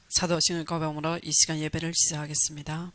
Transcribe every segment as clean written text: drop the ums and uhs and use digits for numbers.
사도신의 고백으로 이 시간 예배를 시작하겠습니다.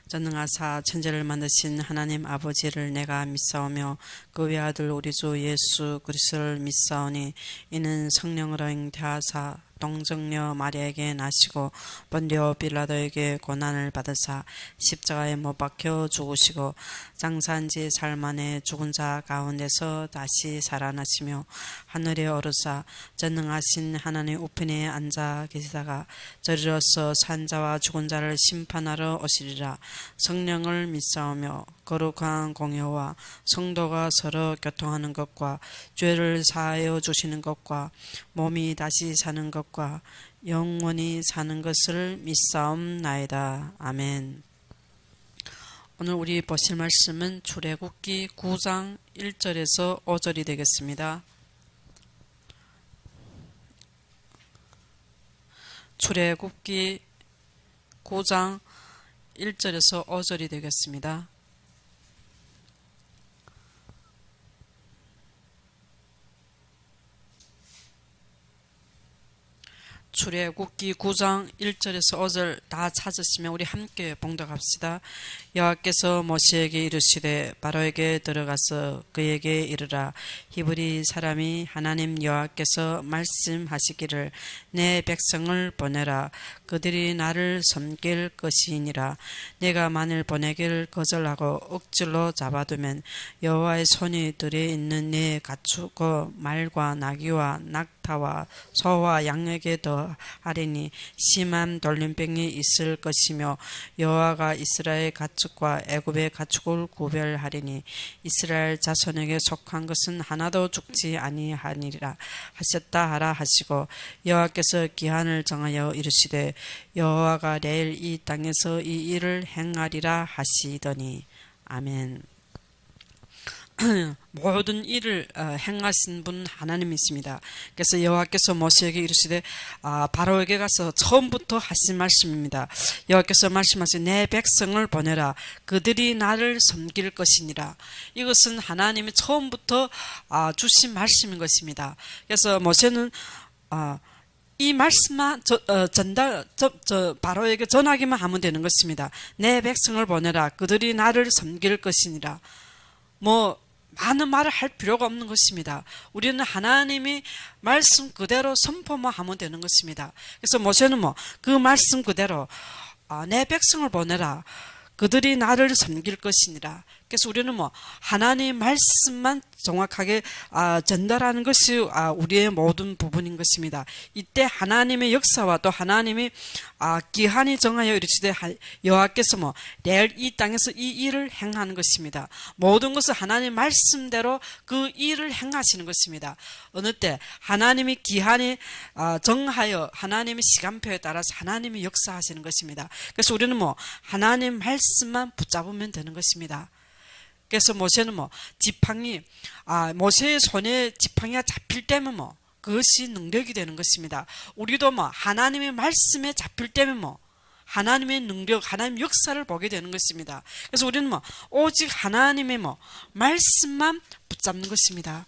전능하사 천지를 만드신 하나님 아버지를 내가 믿사오며 그 외아들 우리 주 예수 그리스도를 믿사오니 이는 성령으로 잉태하사 동정녀 마리아에게 나시고 본디오 빌라도에게 고난을 받으사 십자가에 못 박혀 죽으시고 장사한 지 사흘 만에 죽은 자 가운데서 다시 살아나시며 하늘에 오르사 전능하신 하나님 우편에 앉아 계시다가 저리로서 산 자와 죽은 자를 심판하러 오시리라. 성령을 믿사오며 거룩한 공회와 성도가 서로 교통하는 것과 죄를 사하여 주시는 것과 몸이 다시 사는 것과 영원히 사는 것을 믿사옵나이다. 아멘. 오늘 우리 보실 말씀은 출애굽기 9장 1절에서 5절이 되겠습니다. 출애굽기 9장 1절에서 5절이 되겠습니다. 출애굽기 9장 1절에서 5절 다 찾으시면 우리 함께 봉독합시다. 여호와께서 모세에게 이르시되 바로에게 들어가서 그에게 이르라. 히브리 사람이 하나님 여호와께서 말씀하시기를 내 백성을 보내라. 그들이 나를 섬길 것이니라. 내가 만일 보내기를 거절하고 억지로 잡아두면 여호와의 손이 들에 있는 네 가축과 말과 나귀와 낙타와 소와 양에게 더하리니 심한 돌림병이 있을 것이며 여호와가 이스라엘 가축과 애굽의 가축을 구별하리니 이스라엘 자손에게 속한 것은 하나도 죽지 아니하니라 하셨다 하라 하시고 여호와께서 기한을 정하여 이르시되 여호와가 내일 이 땅에서 이 일을 행하리라 하시더니 아멘. 모든 일을 행하신 분 하나님이십니다. 그래서 여호와께서 모세에게 이르시되 바로에게 가서 처음부터 하신 말씀입니다. 여호와께서 말씀하신 내 백성을 보내라. 그들이 나를 섬길 것이니라. 이것은 하나님이 처음부터 주신 말씀인 것입니다. 그래서 모세는 이 말씀만 바로에게 전하기만 하면 되는 것입니다. 내 백성을 보내라. 그들이 나를 섬길 것이니라. 많은 말을 할 필요가 없는 것입니다. 우리는 하나님이 말씀 그대로 선포만 하면 되는 것입니다. 그래서 모세는 그 말씀 그대로 내 백성을 보내라. 그들이 나를 섬길 것이니라. 그래서 우리는 하나님 말씀만 정확하게 전달하는 것이 우리의 모든 부분인 것입니다. 이때 하나님의 역사와 또 하나님이 기한이 정하여 이르시되 여호와께서 내일 이 땅에서 이 일을 행하는 것입니다. 모든 것을 하나님 말씀대로 그 일을 행하시는 것입니다. 어느 때 하나님이 기한이 정하여 하나님의 시간표에 따라서 하나님이 역사하시는 것입니다. 그래서 우리는 하나님 말씀만 붙잡으면 되는 것입니다. 그래서 모세는 지팡이 모세의 손에 지팡이가 잡힐 때면 그것이 능력이 되는 것입니다. 우리도 하나님의 말씀에 잡힐 때면 하나님의 능력, 하나님의 역사를 보게 되는 것입니다. 그래서 우리는 오직 하나님의 말씀만 붙잡는 것입니다.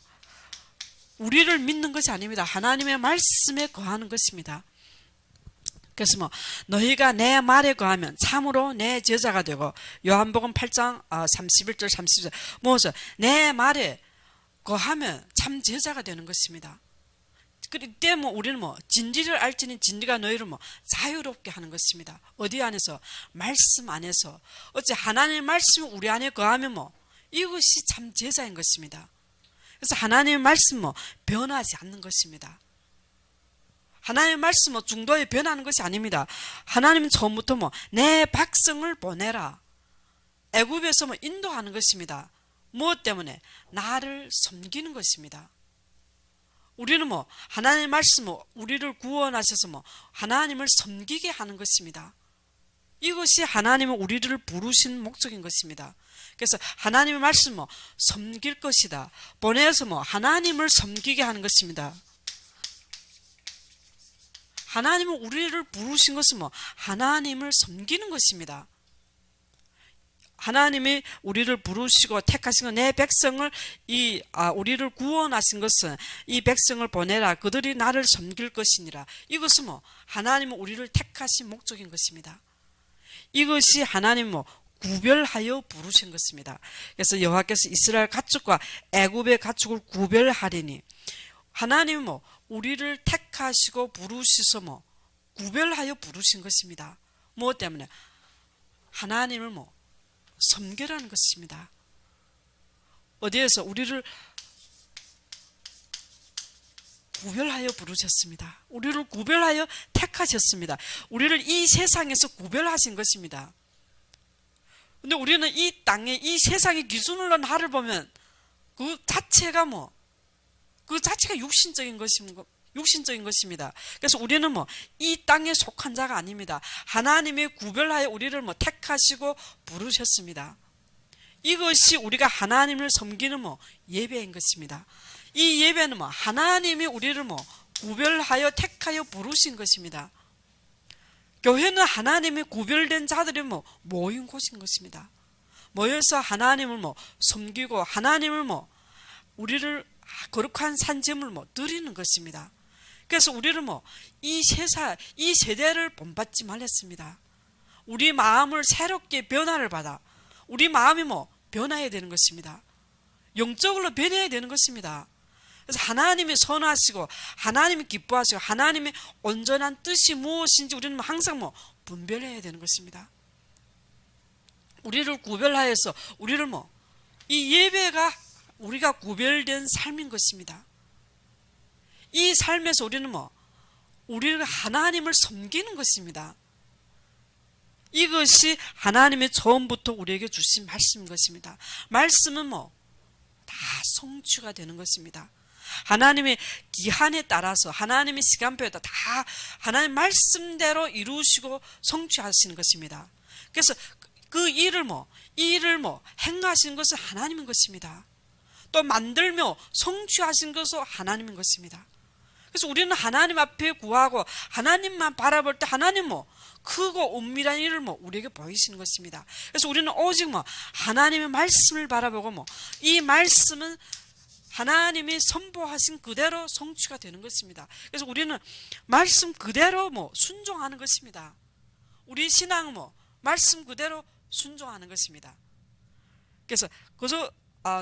우리를 믿는 것이 아닙니다. 하나님의 말씀에 거하는 것입니다. 그래서 너희가 내 말에 거하면 참으로 내 제자가 되고 요한복음 8장 31절 30절 무엇을 내 말에 거하면 참 제자가 되는 것입니다. 그때 우리는 진리를 알지니 진리가 너희를 자유롭게 하는 것입니다. 어디 안에서? 말씀 안에서. 어째 하나님의 말씀이 우리 안에 거하면 이것이 참 제자인 것입니다. 그래서 하나님의 말씀 변하지 않는 것입니다. 하나님의 말씀은 중도에 변하는 것이 아닙니다. 하나님은 처음부터 내 백성을 보내라. 애굽에서 인도하는 것입니다. 무엇 때문에? 나를 섬기는 것입니다. 우리는 하나님의 말씀은 우리를 구원하셔서 하나님을 섬기게 하는 것입니다. 이것이 하나님은 우리를 부르신 목적인 것입니다. 그래서 하나님의 말씀은 섬길 것이다. 보내서 하나님을 섬기게 하는 것입니다. 하나님은 우리를 부르신 것은 하나님을 섬기는 것입니다. 하나님이 우리를 부르시고 택하신 것, 내 백성을 우리를 구원하신 것은 이 백성을 보내라 그들이 나를 섬길 것이니라. 이것은 하나님은 우리를 택하신 목적인 것입니다. 이것이 하나님 구별하여 부르신 것입니다. 그래서 여호와께서 이스라엘 가축과 애굽의 가축을 구별하리니, 하나님은 우리를 택하시고 부르시서 구별하여 부르신 것입니다. 무엇 때문에? 하나님을 섬기라는 것입니다. 어디에서? 우리를 구별하여 부르셨습니다. 우리를 구별하여 택하셨습니다. 우리를 이 세상에서 구별하신 것입니다. 근데 우리는 이 땅에, 이 세상의 기준으로 나를 보면 그 자체가 육신적인 것입니다. 그래서 우리는 이 땅에 속한 자가 아닙니다. 하나님이 구별하여 우리를 택하시고 부르셨습니다. 이것이 우리가 하나님을 섬기는 예배인 것입니다. 이 예배는 하나님이 우리를 구별하여 택하여 부르신 것입니다. 교회는 하나님이 구별된 자들이 모인 곳인 것입니다. 모여서 하나님을 섬기고 하나님을 우리를 거룩한 산재물 드리는 것입니다. 그래서 우리는 이 세대를 본받지 말랬습니다. 우리 마음을 새롭게 변화를 받아 우리 마음이 변화해야 되는 것입니다. 영적으로 변해야 되는 것입니다. 그래서 하나님이 선하시고 하나님이 기뻐하시고 하나님의 온전한 뜻이 무엇인지 우리는 항상 분별해야 되는 것입니다. 우리를 구별하여서 우리를 이 예배가 우리가 구별된 삶인 것입니다. 이 삶에서 우리는 우리가 하나님을 섬기는 것입니다. 이것이 하나님의 처음부터 우리에게 주신 말씀인 것입니다. 말씀은 다 성취가 되는 것입니다. 하나님의 기한에 따라서 하나님의 시간표에 다 하나님 말씀대로 이루시고 성취하시는 것입니다. 그래서 그 일을 행하시는 것은 하나님인 것입니다. 또 만들며 성취하신 것은 하나님인 것입니다. 그래서 우리는 하나님 앞에 구하고 하나님만 바라볼 때 하나님 크고 은밀한 일을 우리에게 보이시는 것입니다. 그래서 우리는 오직 하나님의 말씀을 바라보고 이 말씀은 하나님이 선포하신 그대로 성취가 되는 것입니다. 그래서 우리는 말씀 그대로 순종하는 것입니다. 우리 신앙은 말씀 그대로 순종하는 것입니다. 그래서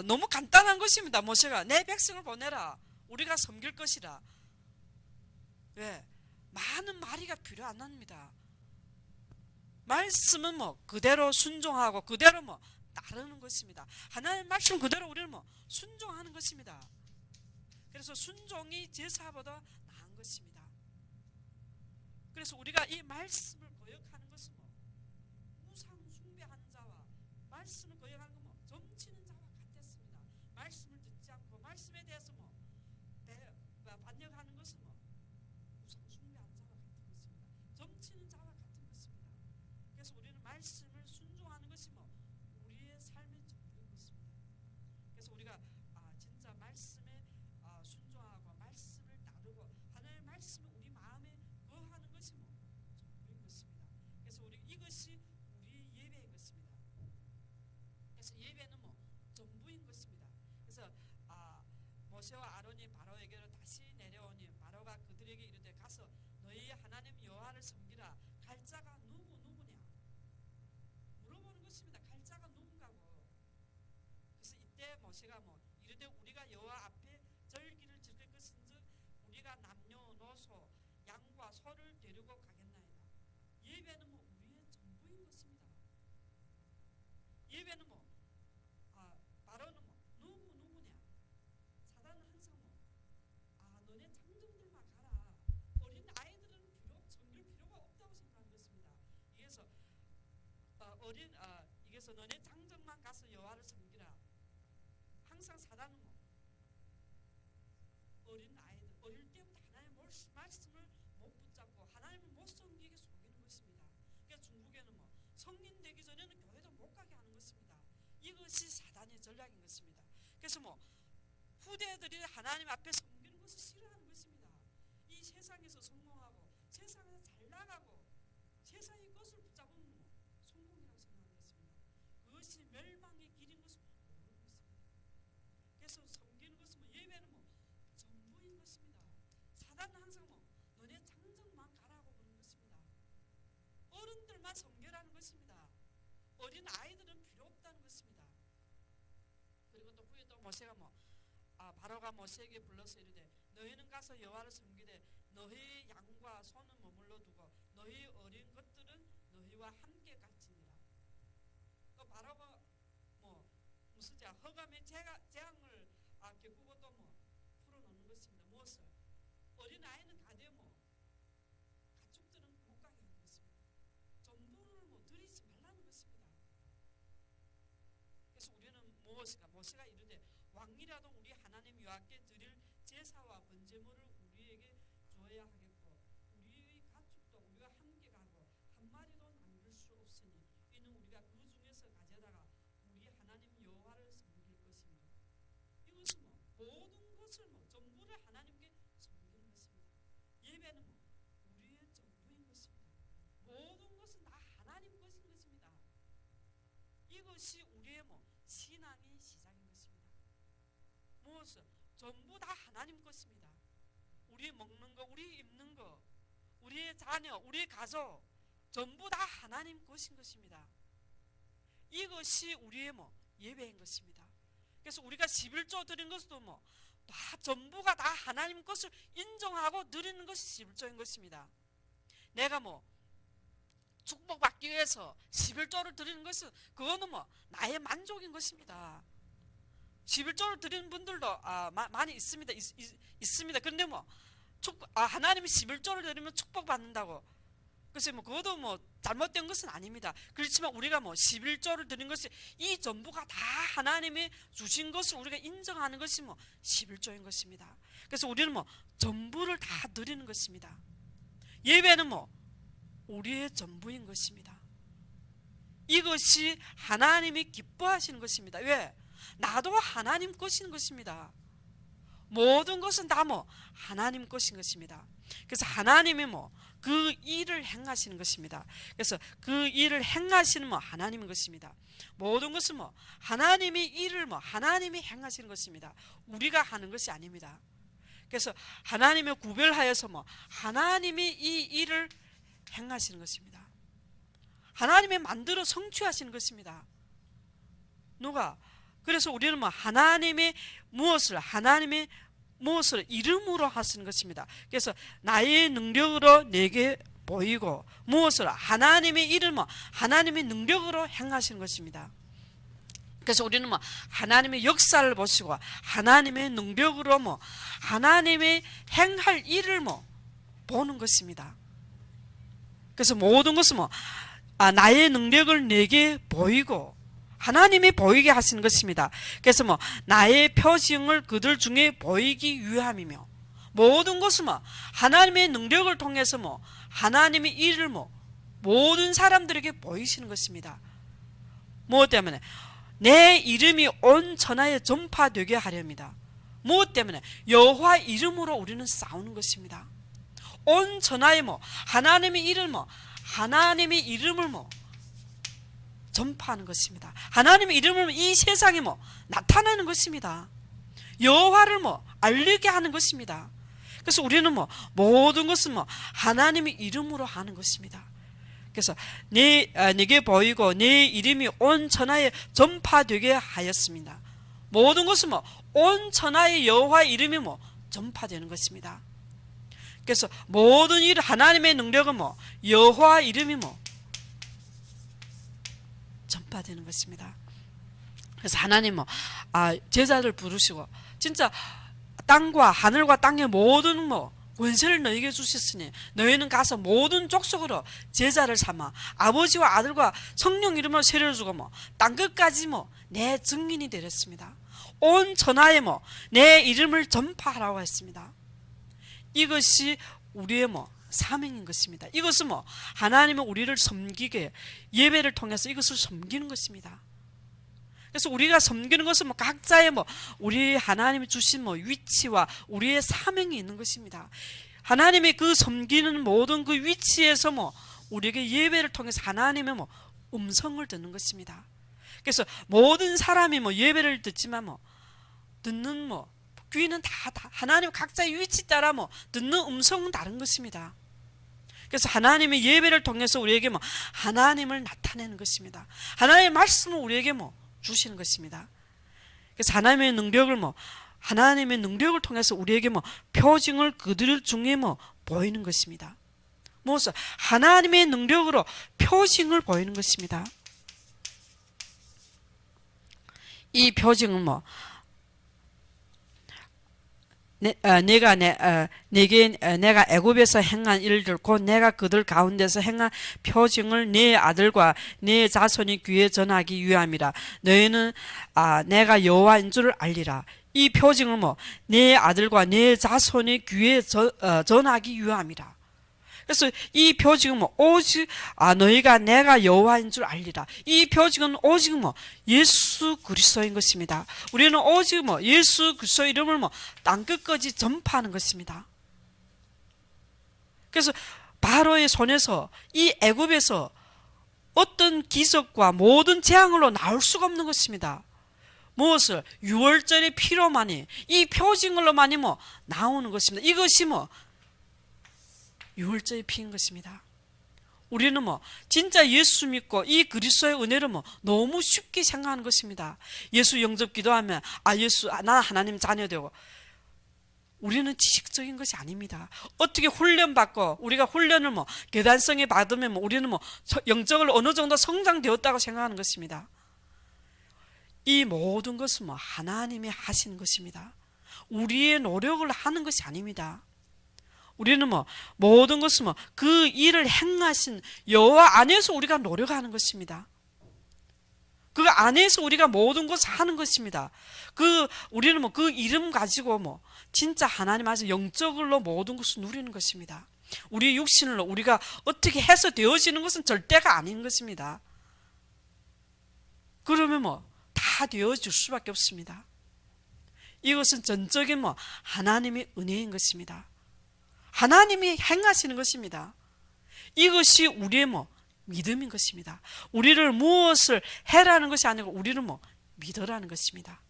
너무 간단한 것입니다. 모세가 내 백성을 보내라. 우리가 섬길 것이라. 왜? 많은 말이가 필요 안 합니다. 말씀은 그대로 순종하고 그대로 따르는 것입니다. 하나님의 말씀 그대로 우리는 순종하는 것입니다. 그래서 순종이 제사보다 나은 것입니다. 그래서 우리가 이 말씀을 거역하는 것은 우상 숭배하는 자와 말씀을 거역하는 건 점치는 자와 같았습니다. 말씀을 듣지 않고 말씀에 대해서 반역하는 것은 우상 숭배하는 자와 같은 것입니다. 점치는 자와 같은 것입니다. 그래서 우리는 말씀을 순종하는 것이 우리의 삶의 전부인 것입니다. 그래서 우리가 진짜 말씀에 순종하고 말씀을 따르고 하나님의 말씀을 우리 마음에 거하는 것이 전부인 것입니다. 그래서 이것이 우리 예배인 것입니다. 그래서 예배는 전부인 것입니다. 그래서 모세와 아론이 바로에게로 다시 내려오니 바로가 그들에게 이르되 가서 너희 하나님 여호와를 섬기라. 갈 자가 누구냐 물어보는 것입니다. 갈 자가 누군가고. 그래서 이때 모세가 이르되 우리가 여호와 앞에 절기를 지킬 것인즉 우리가 남녀노소 양과 소를 데리고 가겠나이다. 예배는 우리의 전부인 것입니다. 예배는 바로는 누구냐. 사단은 항상 너네 장정들만 가라. 어린 아이들은 비록 섬길 필요가 없다고 생각하는 것입니다. 이게서 너네 장정만 가서 여호와를 섬기라. 항상 사단은 어린 아이들, 어릴 때부터 하나님의 말씀을 못 붙잡고 하나님을 못 섬기게 속이는 것입니다. 그러니까 중국에는 성인 되기 전에는 교회도 못 가게 하는 것입니다. 이것이 사단의 전략인 것입니다. 그래서 후대들이 하나님 앞에 섬기는 것을 싫어하는 것입니다. 이 세상에서 성공하고 세상에서 잘 나가고 세상의 것을 붙잡으면 성공이라고 생각하는 것입니다. 그것이 이것이 멸망의 길인 것을 모르는 것입니다. 그래서 섬기는 것은 예배는 전부인 것입니다. 사단은 항상 너네 장정만 가라고 그러는 것입니다. 어른들만 섬겨라는 것입니다. 어린 아이들은 필요 없다는 것입니다. 그리고 또 후에 또 모세가 바로가 모세에게 불러서 이르되 너희는 가서 여호와를 섬기되 너희 양과 소는 머물러 두고 너희 어린 것들은 너희와 함께 갈지니라. 또 바로가 무슨 허감의 재앙을 겪고 또 풀어놓는 것입니다. 무엇을? 어린 아이는 가되 가축들은 못 가게 하는 것입니다. 전부를 드리지 말라는 것입니다. 그래서 우리는 무엇인가? 모세가 이르되 왕이라도 우리 하나님 여호와께 드릴 제사와 번제물을 우리에게 주어야 하겠고 우리의 가축도 우리가 함께 가고 한 마리도 남길 수 없으니 이는 우리가 그 중에서 가져다가 우리 하나님 여호와를 섬길 것이며 이것은 모든 것을 전부를 하나님께 섬기는 것입니다. 예배는 우리의 전부인 것입니다. 모든 것은 다 하나님 것인 것입니다. 이것이 우리의 신앙의 시작인 것입니다. 무엇은? 전부 다 하나님 것입니다. 우리 먹는 거, 우리 입는 거, 우리의 자녀, 우리의 가족 전부 다 하나님 것인 것입니다. 이것이 우리의 예배인 것입니다. 그래서 우리가 11조 드린 것도 다 전부가 다 하나님 것을 인정하고 드리는 것이 11조인 것입니다. 내가 축복받기 위해서 11조를 드리는 것은 그거는 나의 만족인 것입니다. 11조를 드리는 분들도 많이 있습니다. 있습니다. 그런데 하나님이 11조를 드리면 축복받는다고. 그래서 그것도 잘못된 것은 아닙니다. 그렇지만 우리가 11조를 드리는 것이 이 전부가 다 하나님이 주신 것을 우리가 인정하는 것이 11조인 것입니다. 그래서 우리는 전부를 다 드리는 것입니다. 예배는 우리의 전부인 것입니다. 이것이 하나님이 기뻐하시는 것입니다. 왜? 나도 하나님 것인 것입니다. 모든 것은 다 하나님 것인 것입니다. 그래서 하나님이 그 일을 행하시는 것입니다. 그래서 그 일을 행하시는 하나님인 것입니다. 모든 것은 하나님이 일을 하나님이 행하시는 것입니다. 우리가 하는 것이 아닙니다. 그래서 하나님을 구별하여서 하나님이 이 일을 행하시는 것입니다. 하나님이 만들어 성취하시는 것입니다. 누가? 그래서 우리는 하나님의 무엇을 이름으로 하시는 것입니다. 그래서 나의 능력으로 내게 보이고 무엇을? 하나님의 이름, 하나님의 능력으로 행하시는 것입니다. 그래서 우리는 하나님의 역사를 보시고 하나님의 능력으로 하나님의 행할 일을 보는 것입니다. 그래서 모든 것은 나의 능력을 내게 보이고 하나님이 보이게 하시는 것입니다. 그래서 나의 표징을 그들 중에 보이기 위함이며 모든 것은 하나님의 능력을 통해서 하나님의 일을 모든 사람들에게 보이시는 것입니다. 무엇 때문에? 내 이름이 온 천하에 전파되게 하렵니다. 무엇 때문에? 여호와 이름으로 우리는 싸우는 것입니다. 온 천하에 하나님의 이름을 전파하는 것입니다. 하나님의 이름을 이 세상에 나타내는 것입니다. 여호와를 알리게 하는 것입니다. 그래서 우리는 모든 것은 하나님의 이름으로 하는 것입니다. 그래서 내게 보이고 내 이름이 온 천하에 전파되게 하였습니다. 모든 것은 온 천하에 여호와 이름이 전파되는 것입니다. 그래서 모든 일 하나님의 능력은 여호와 이름이 전파되는 것입니다. 그래서 하나님은 제자들 부르시고 진짜 땅과 하늘과 땅의 모든 권세를 너희에게 주셨으니 너희는 가서 모든 족속으로 제자를 삼아 아버지와 아들과 성령 이름으로 세례를 주고 땅끝까지 내 증인이 되렸습니다. 온 천하에 내 이름을 전파하라고 했습니다. 이것이 우리의 사명인 것입니다. 이것은 하나님은 우리를 섬기게 예배를 통해서 이것을 섬기는 것입니다. 그래서 우리가 섬기는 것은 각자의 우리 하나님이 주신 위치와 우리의 사명이 있는 것입니다. 하나님의 그 섬기는 모든 그 위치에서 우리에게 예배를 통해서 하나님의 음성을 듣는 것입니다. 그래서 모든 사람이 뭐 예배를 듣지만 뭐 듣는 뭐 귀는 다 하나님 각자의 위치 따라 뭐 듣는 음성은 다른 것입니다. 그래서 하나님의 예배를 통해서 우리에게 뭐 하나님을 나타내는 것입니다. 하나님의 말씀을 우리에게 뭐 주시는 것입니다. 그래서 하나님의 능력을 통해서 우리에게 뭐 표징을 그들 중에 뭐 보이는 것입니다. 무엇을? 하나님의 능력으로 표징을 보이는 것입니다. 이 표징은 뭐 내가 애굽에서 행한 일들 곧 내가 그들 가운데서 행한 표징을 네 아들과 네 자손이 귀에 전하기 위함이라. 너희는 내가 여호와인 줄을 알리라. 이 표징을 뭐 네 아들과 네 자손이 귀에 전하기 위함이라. 그래서 이 표징은 뭐 오직 너희가 내가 여호와인 줄 알리라. 이 표징은 오직 뭐 예수 그리스도인 것입니다. 우리는 오직 뭐 예수 그리스도 이름을 뭐 땅끝까지 전파하는 것입니다. 그래서 바로의 손에서 이 애굽에서 어떤 기적과 모든 재앙으로 나올 수가 없는 것입니다. 무엇을? 유월절의 피로만이, 이 표징으로만이 뭐 나오는 것입니다. 이것이 뭐 유월절의 피인 것입니다. 우리는 뭐 진짜 예수 믿고 이 그리스도의 은혜를 뭐 너무 쉽게 생각하는 것입니다. 예수 영접 기도하면 나 하나님 자녀 되고, 우리는 지식적인 것이 아닙니다. 어떻게 훈련받고 우리가 훈련을 뭐 계단성에 받으면 뭐 우리는 뭐 영적으로 어느 정도 성장되었다고 생각하는 것입니다. 이 모든 것은 뭐 하나님이 하시는 것입니다. 우리의 노력을 하는 것이 아닙니다. 우리는 뭐 모든 것은 뭐 그 일을 행하신 여호와 안에서 우리가 노력하는 것입니다. 그 안에서 우리가 모든 것을 하는 것입니다. 우리는 뭐 그 이름 가지고 뭐 진짜 하나님 안에서 영적으로 모든 것을 누리는 것입니다. 우리 육신으로 우리가 어떻게 해서 되어지는 것은 절대가 아닌 것입니다. 그러면 뭐 다 되어질 수밖에 없습니다. 이것은 전적인 뭐 하나님의 은혜인 것입니다. 하나님이 행하시는 것입니다. 이것이 우리의 뭐 믿음인 것입니다. 우리를 무엇을 해라는 것이 아니고 우리를 뭐 믿으라는 것입니다.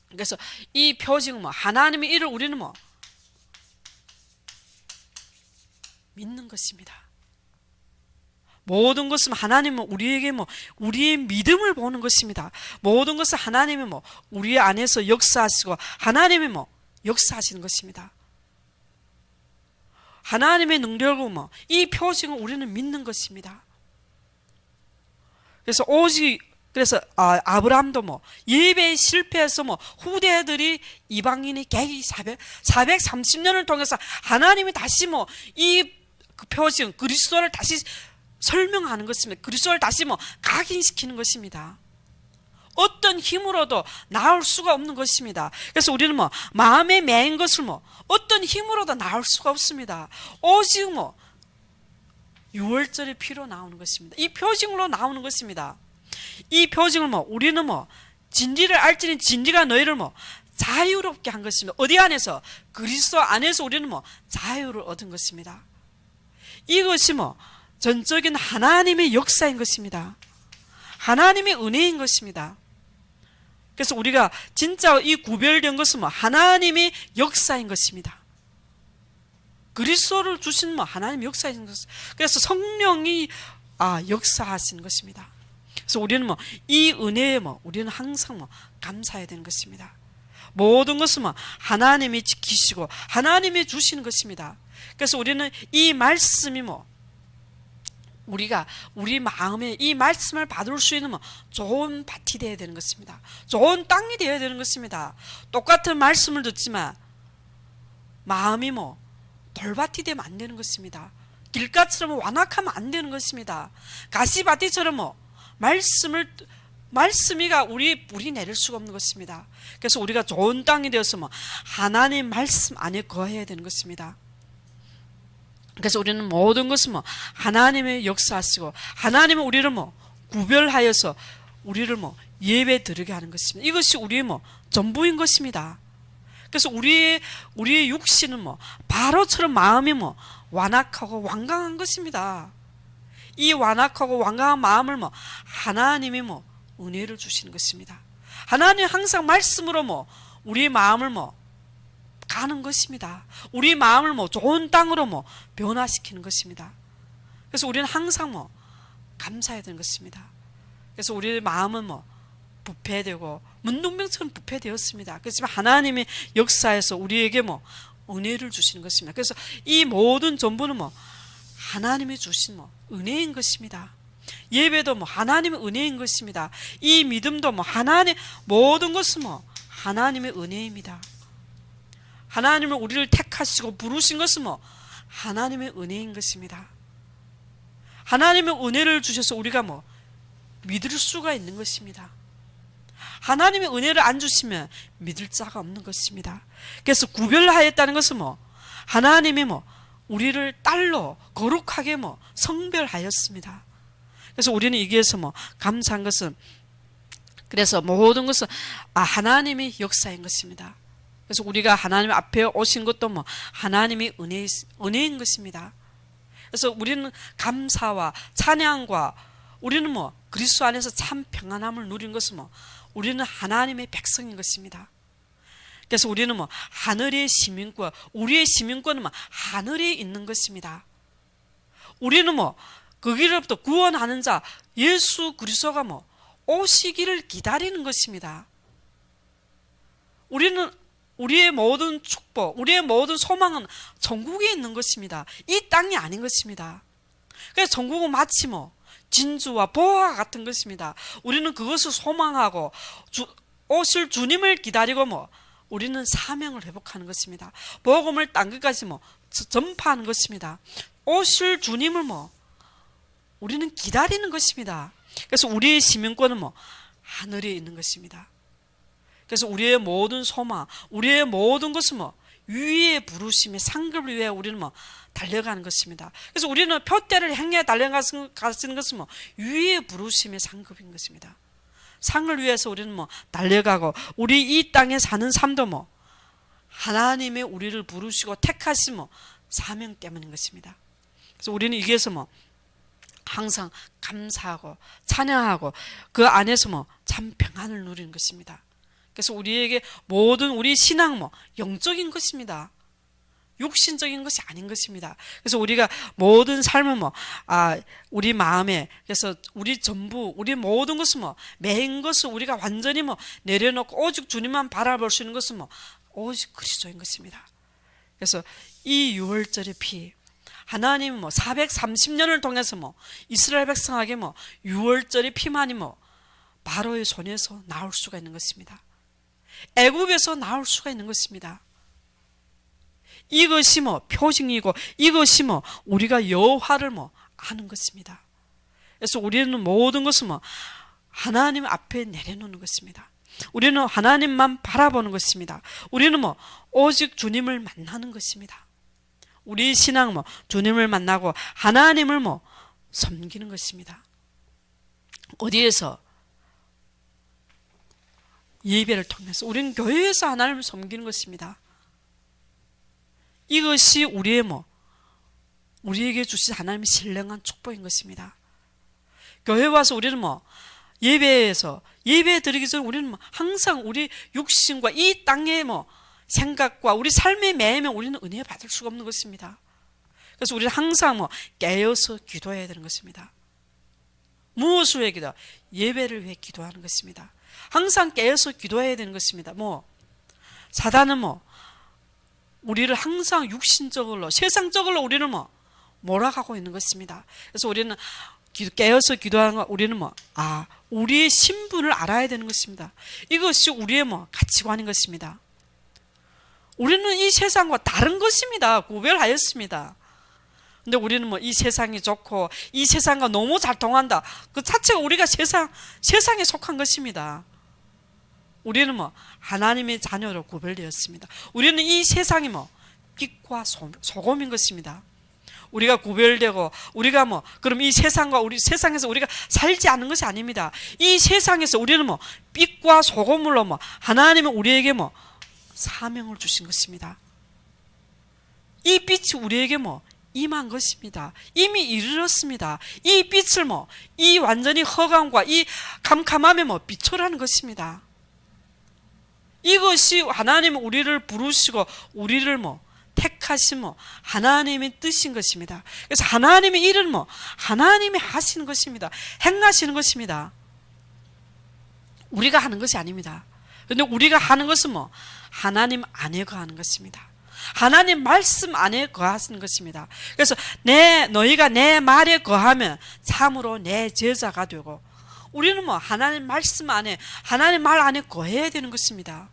그래서 이 표징은 뭐 하나님의 일을 우리는 뭐 믿는 것입니다. 모든 것은 하나님은 우리에게 뭐 우리의 믿음을 보는 것입니다. 모든 것은 하나님이 뭐 우리 안에서 역사하시고 하나님이 뭐 역사하시는 것입니다. 하나님의 능력으로 뭐 이 표징을 우리는 믿는 것입니다. 그래서 아브라함도 뭐 예배에 실패해서 뭐 후대들이 이방인이 계기 430년을 통해서 하나님이 다시 뭐 이 그 표징 그리스도를 다시 설명하는 것입니다. 그리스도를 다시 뭐 각인시키는 것입니다. 어떤 힘으로도 나올 수가 없는 것입니다. 그래서 우리는 뭐 마음에 매인 것을 뭐 어떤 힘으로도 나올 수가 없습니다. 오직 뭐 유월절의 피로 나오는 것입니다. 이 표징으로 나오는 것입니다. 이 표징을 뭐 우리는 뭐 진리를 알지니 진리가 너희를 뭐 자유롭게 한 것입니다. 어디 안에서? 그리스도 안에서 우리는 뭐 자유를 얻은 것입니다. 이것이 뭐 전적인 하나님의 역사인 것입니다. 하나님의 은혜인 것입니다. 그래서 우리가 진짜 이 구별된 것은 뭐 하나님의 역사인 것입니다. 그리스도를 주신 뭐 하나님의 역사인 것. 그래서 성령이 역사하신 것입니다. 그래서 우리는 뭐 이 은혜에 뭐 우리는 항상 뭐 감사해야 되는 것입니다. 모든 것은 뭐 하나님이 지키시고 하나님이 주시는 것입니다. 그래서 우리는 이 말씀이 뭐 우리가 우리 마음에 이 말씀을 받을 수 있는 뭐 좋은 밭이 되어야 되는 것입니다. 좋은 땅이 되어야 되는 것입니다. 똑같은 말씀을 듣지만 마음이 뭐 돌밭이 되면 안 되는 것입니다. 길가처럼 완악하면 안 되는 것입니다. 가시밭이처럼 뭐 말씀이가 우리 뿌리 내릴 수가 없는 것입니다. 그래서 우리가 좋은 땅이 되어서 뭐 하나님 말씀 안에 거해야 되는 것입니다. 그래서 우리는 모든 것은 뭐 하나님의 역사하시고 하나님은 우리를 뭐 구별하여서 우리를 뭐 예배 드리게 하는 것입니다. 이것이 우리의 뭐 전부인 것입니다. 그래서 우리의 육신은 뭐 바로처럼 마음이 뭐 완악하고 완강한 것입니다. 이 완악하고 완강한 마음을 뭐 하나님이 뭐 은혜를 주시는 것입니다. 하나님 항상 말씀으로 뭐 우리의 마음을 뭐 가는 것입니다. 우리 마음을 뭐 좋은 땅으로 뭐 변화시키는 것입니다. 그래서 우리는 항상 뭐 감사해야 되는 것입니다. 그래서 우리의 마음은 뭐 부패되고 문둥병처럼 부패되었습니다. 그렇지만 하나님의 역사에서 우리에게 뭐 은혜를 주시는 것입니다. 그래서 이 모든 전부는 뭐 하나님이 주신 뭐 은혜인 것입니다. 예배도 뭐 하나님의 은혜인 것입니다. 이 믿음도 뭐 하나님, 모든 것은 뭐 하나님의 은혜입니다. 하나님은 우리를 택하시고 부르신 것은 뭐 하나님의 은혜인 것입니다. 하나님의 은혜를 주셔서 우리가 뭐 믿을 수가 있는 것입니다. 하나님의 은혜를 안 주시면 믿을 자가 없는 것입니다. 그래서 구별하였다는 것은 뭐 하나님이 뭐 우리를 딸로 거룩하게 뭐 성별하였습니다. 그래서 우리는 여기에서 뭐 감사한 것은, 그래서 모든 것은 하나님의 역사인 것입니다. 그래서 우리가 하나님 앞에 오신 것도 뭐 하나님의 은혜인 것입니다. 그래서 우리는 감사와 찬양과 우리는 뭐 그리스도 안에서 참 평안함을 누린 것은 뭐 우리는 하나님의 백성인 것입니다. 그래서 우리는 뭐 하늘의 시민권, 우리의 시민권은 뭐 하늘에 있는 것입니다. 우리는 뭐 거기로부터 구원하는 자 예수 그리스도가 뭐 오시기를 기다리는 것입니다. 우리는 우리의 모든 축복, 우리의 모든 소망은 천국에 있는 것입니다. 이 땅이 아닌 것입니다. 그래서 천국은 마치 뭐 진주와 보화와 같은 것입니다. 우리는 그것을 소망하고 오실 주님을 기다리고 뭐 우리는 사명을 회복하는 것입니다. 복음을 땅 끝까지 뭐 전파하는 것입니다. 오실 주님을 뭐 우리는 기다리는 것입니다. 그래서 우리의 시민권은 뭐 하늘에 있는 것입니다. 그래서 우리의 모든 소망, 우리의 모든 것은 뭐 위의 부르심의 상급을 위해 우리는 뭐 달려가는 것입니다. 그래서 우리는 표대를 향해 달려가는 것은 뭐 위의 부르심의 상급인 것입니다. 상을 위해서 우리는 뭐 달려가고, 우리 이 땅에 사는 삶도 뭐 하나님의 우리를 부르시고 택하신 뭐 사명 때문인 것입니다. 그래서 우리는 여기에서 뭐 항상 감사하고 찬양하고 그 안에서 뭐 참 평안을 누리는 것입니다. 그래서 우리에게 모든 우리 신앙 뭐 영적인 것입니다. 육신적인 것이 아닌 것입니다. 그래서 우리가 모든 삶을 뭐 우리 마음에, 그래서 우리 전부, 우리 모든 것은 뭐 매인 것을 우리가 완전히 뭐 내려놓고 오직 주님만 바라볼 수 있는 것은 뭐 오직 그리스도인 것입니다. 그래서 이 유월절의 피, 하나님은 뭐 430년을 통해서 뭐 이스라엘 백성에게 뭐 유월절의 피만이 뭐 바로의 손에서 나올 수가 있는 것입니다. 애굽에서 나올 수가 있는 것입니다. 이것이 뭐 표징이고 이것이 뭐 우리가 여호와를 뭐 아는 것입니다. 그래서 우리는 모든 것을 뭐 하나님 앞에 내려놓는 것입니다. 우리는 하나님만 바라보는 것입니다. 우리는 뭐 오직 주님을 만나는 것입니다. 우리 신앙 뭐 주님을 만나고 하나님을 뭐 섬기는 것입니다. 어디에서? 예배를 통해서 우리는 교회에서 하나님을 섬기는 것입니다. 이것이 우리의 뭐 우리에게 주신 하나님의 신령한 축복인 것입니다. 교회 와서 우리는 뭐 예배에서 예배 드리기 전에 우리는 뭐 항상 우리 육신과 이 땅의 뭐 생각과 우리 삶의 매이면 우리는 은혜 받을 수가 없는 것입니다. 그래서 우리는 항상 뭐 깨어서 기도해야 되는 것입니다. 무엇을 위해 기도? 예배를 위해 기도하는 것입니다. 항상 깨어서 기도해야 되는 것입니다. 뭐 사단은 뭐 우리를 항상 육신적으로 세상적으로 우리는 뭐 몰아가고 있는 것입니다. 그래서 우리는 깨어서 기도하는 거, 우리는 뭐 우리의 신분을 알아야 되는 것입니다. 이것이 우리의 뭐 가치관인 것입니다. 우리는 이 세상과 다른 것입니다. 구별하였습니다. 근데 우리는 뭐 이 세상이 좋고 이 세상과 너무 잘 통한다, 그 자체가 우리가 세상에 속한 것입니다. 우리는 뭐 하나님의 자녀로 구별되었습니다. 우리는 이 세상이 뭐 빛과 소금인 것입니다. 우리가 구별되고 우리가 뭐 그럼 이 세상과 우리 세상에서 우리가 살지 않는 것이 아닙니다. 이 세상에서 우리는 뭐 빛과 소금으로 뭐 하나님은 우리에게 뭐 사명을 주신 것입니다. 이 빛이 우리에게 뭐 임한 것입니다. 이미 이르렀습니다. 이 빛을 이 완전히 허감과 이 캄캄함에 비춰라는 것입니다. 이것이 하나님 우리를 부르시고 우리를 택하신 하나님의 뜻인 것입니다. 그래서 하나님의 일은 하나님이 하시는 것입니다. 행하시는 것입니다. 우리가 하는 것이 아닙니다. 그런데 우리가 하는 것은 하나님 안에 거하는 것입니다. 하나님 말씀 안에 거하시는 것입니다. 그래서 너희가 내 말에 거하면 참으로 내 제자가 되고, 우리는 하나님 말씀 안에, 하나님 말 안에 거해야 되는 것입니다.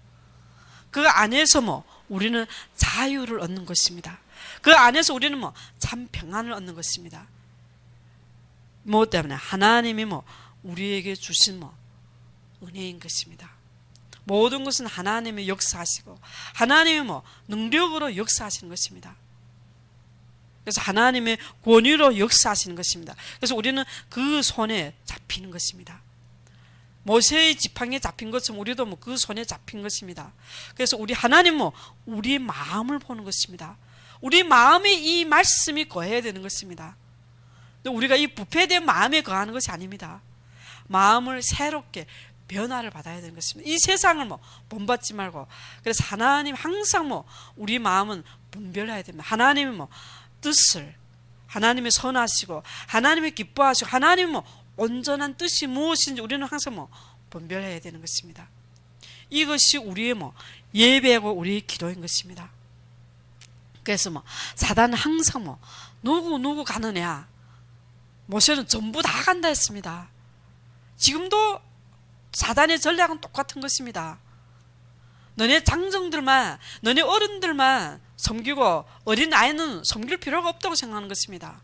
그 안에서 우리는 자유를 얻는 것입니다. 그 안에서 우리는 참 평안을 얻는 것입니다. 무엇 때문에? 하나님이 우리에게 주신 은혜인 것입니다. 모든 것은 하나님이 역사하시고 하나님이 능력으로 역사하시는 것입니다. 그래서 하나님의 권위로 역사하시는 것입니다. 그래서 우리는 그 손에 잡히는 것입니다. 모세의 지팡이에 잡힌 것처럼 우리도 그 손에 잡힌 것입니다. 그래서 우리 하나님은 우리 마음을 보는 것입니다. 우리 마음에 이 말씀이 거해야 되는 것입니다. 우리가 이 부패된 마음에 거하는 것이 아닙니다. 마음을 새롭게 변화를 받아야 되는 것입니다. 이 세상을 본받지 말고, 그래서 하나님 항상 우리 마음은 분별해야 됩니다. 하나님의 뜻을, 하나님의 선하시고 하나님의 기뻐하시고 하나님의 온전한 뜻이 무엇인지 우리는 항상 분별해야 되는 것입니다. 이것이 우리의 예배고 우리의 기도인 것입니다. 그래서 사단은 항상 누구 가느냐, 모세는 전부 다 간다 했습니다. 지금도 사단의 전략은 똑같은 것입니다. 너네 장정들만, 너네 어른들만 섬기고 어린 아이는 섬길 필요가 없다고 생각하는 것입니다.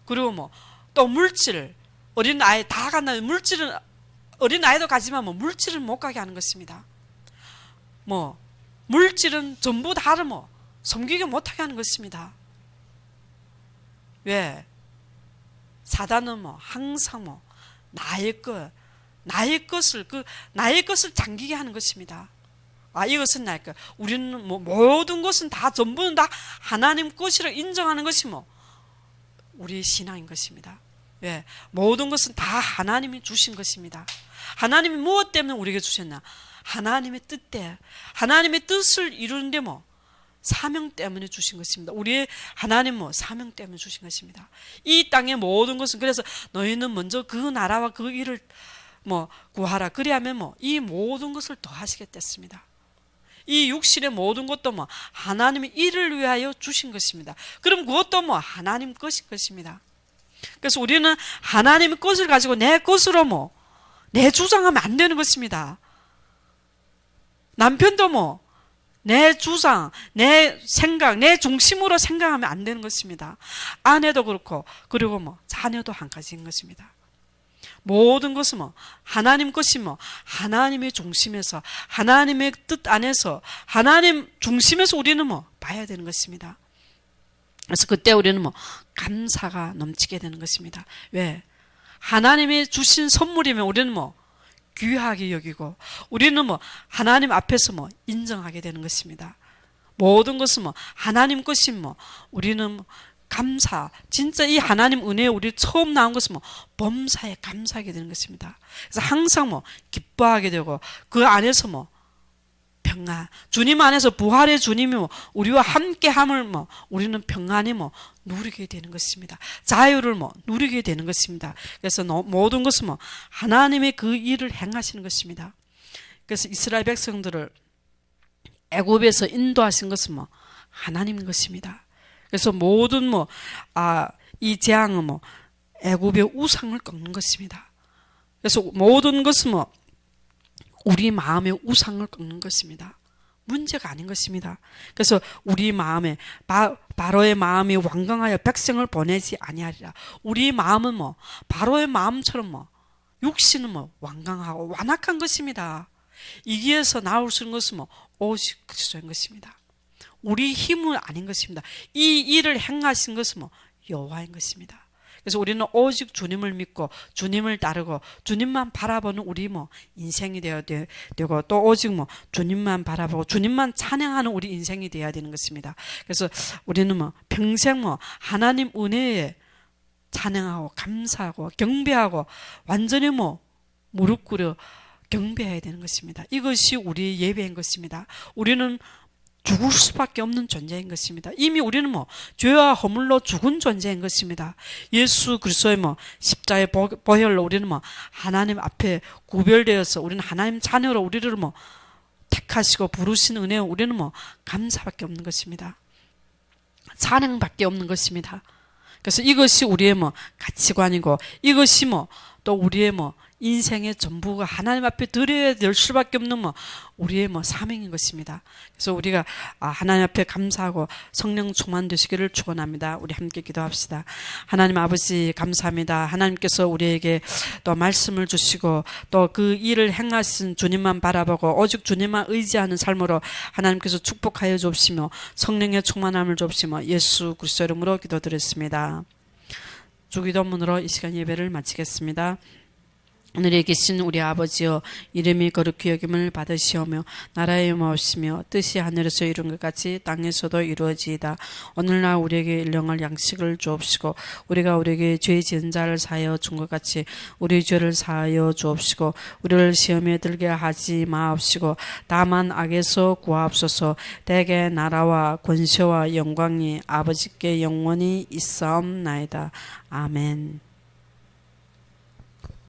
그리고 또 물질, 어린 아이 다 간다면 물질은, 어린 아이도 가지만 물질은 못 가게 하는 것입니다. 물질은 전부 다를 섬기게 못하게 하는 것입니다. 왜? 사단은 항상 나의 것을 잠기게 하는 것입니다. 이것은 나의 것. 우리는 모든 것은 다, 전부는 다 하나님 것이라 인정하는 것이 우리의 신앙인 것입니다. 왜? 모든 것은 다 하나님이 주신 것입니다. 하나님이 무엇 때문에 우리에게 주셨나? 하나님의 뜻대, 하나님의 뜻을 이루는데 사명 때문에 주신 것입니다. 우리의 하나님 사명 때문에 주신 것입니다. 이 땅의 모든 것은, 그래서 너희는 먼저 그 나라와 그 일을 구하라. 그리하면 이 모든 것을 더하시겠다. 이 육신의 모든 것도 하나님의 일을 위하여 주신 것입니다. 그럼 그것도 하나님 것인 것입니다. 그래서 우리는 하나님의 것을 가지고 내 것으로 내 주장하면 안 되는 것입니다. 남편도 내 주장, 내 생각, 내 중심으로 생각하면 안 되는 것입니다. 아내도 그렇고, 그리고 자녀도 한 가지인 것입니다. 모든 것은 하나님 것이 하나님의 중심에서, 하나님의 뜻 안에서, 하나님 중심에서 우리는 봐야 되는 것입니다. 그래서 그때 우리는 감사가 넘치게 되는 것입니다. 왜? 하나님이 주신 선물이면 우리는 귀하게 여기고, 우리는 하나님 앞에서 인정하게 되는 것입니다. 모든 것은 하나님 것이 우리는 감사, 진짜 이 하나님 은혜에 우리 처음 나온 것은 범사에 감사하게 되는 것입니다. 그래서 항상 기뻐하게 되고, 그 안에서 평안, 주님 안에서 부활의 주님이 우리와 함께함을 우리는 평안히 누리게 되는 것입니다. 자유를 누리게 되는 것입니다. 그래서 모든 것은 하나님의 그 일을 행하시는 것입니다. 그래서 이스라엘 백성들을 애굽에서 인도하신 것은 하나님인 것입니다. 그래서 모든 이 재앙은 애굽의 우상을 꺾는 것입니다. 그래서 모든 것은 우리 마음의 우상을 꺾는 것입니다. 문제가 아닌 것입니다. 그래서 우리 마음에 바로의 마음이 완강하여 백성을 보내지 아니하리라. 우리 마음은 바로의 마음처럼 육신은 완강하고 완악한 것입니다. 이기에서 나올 수 있는 것은 오직 그리스도인 것입니다. 우리 힘은 아닌 것입니다. 이 일을 행하신 것은 여호와인 것입니다. 그래서 우리는 오직 주님을 믿고 주님을 따르고 주님만 바라보는 우리 인생이 되어야 되고, 또 오직 주님만 바라보고 주님만 찬양하는 우리 인생이 되어야 되는 것입니다. 그래서 우리는 평생 하나님 은혜에 찬양하고 감사하고 경배하고 완전히 무릎 꿇어 경배해야 되는 것입니다. 이것이 우리의 예배인 것입니다. 우리는 죽을 수밖에 없는 존재인 것입니다. 이미 우리는 죄와 허물로 죽은 존재인 것입니다. 예수 그리스도의 십자의 보혈로 우리는 하나님 앞에 구별되어서 우리는 하나님 자녀로 우리를 택하시고 부르신 은혜에 우리는 감사밖에 없는 것입니다. 찬양밖에 없는 것입니다. 그래서 이것이 우리의 가치관이고, 이것이 또 우리의 인생의 전부가 하나님 앞에 드려야 될 수밖에 없는 우리의 사명인 것입니다. 그래서 우리가 하나님 앞에 감사하고 성령 충만되시기를 축원합니다. 우리 함께 기도합시다. 하나님 아버지 감사합니다. 하나님께서 우리에게 또 말씀을 주시고 또 그 일을 행하신 주님만 바라보고 오직 주님만 의지하는 삶으로 하나님께서 축복하여 주옵시며 성령의 충만함을 주옵시며 예수 그리스도 이름으로 기도드렸습니다. 주기도문으로 이 시간 예배를 마치겠습니다. 하늘에 계신 우리 아버지여, 이름이 거룩히 여김을 받으시오며 나라의 마옵시며 뜻이 하늘에서 이룬 것 같이 땅에서도 이루어지이다. 오늘날 우리에게 일용할 양식을 주옵시고 우리가 우리에게 죄 지은 자를 사하여 준 것 같이 우리 죄를 사하여 주옵시고 우리를 시험에 들게 하지 마옵시고 다만 악에서 구하옵소서. 대개 나라와 권세와 영광이 아버지께 영원히 있사옵나이다. 아멘.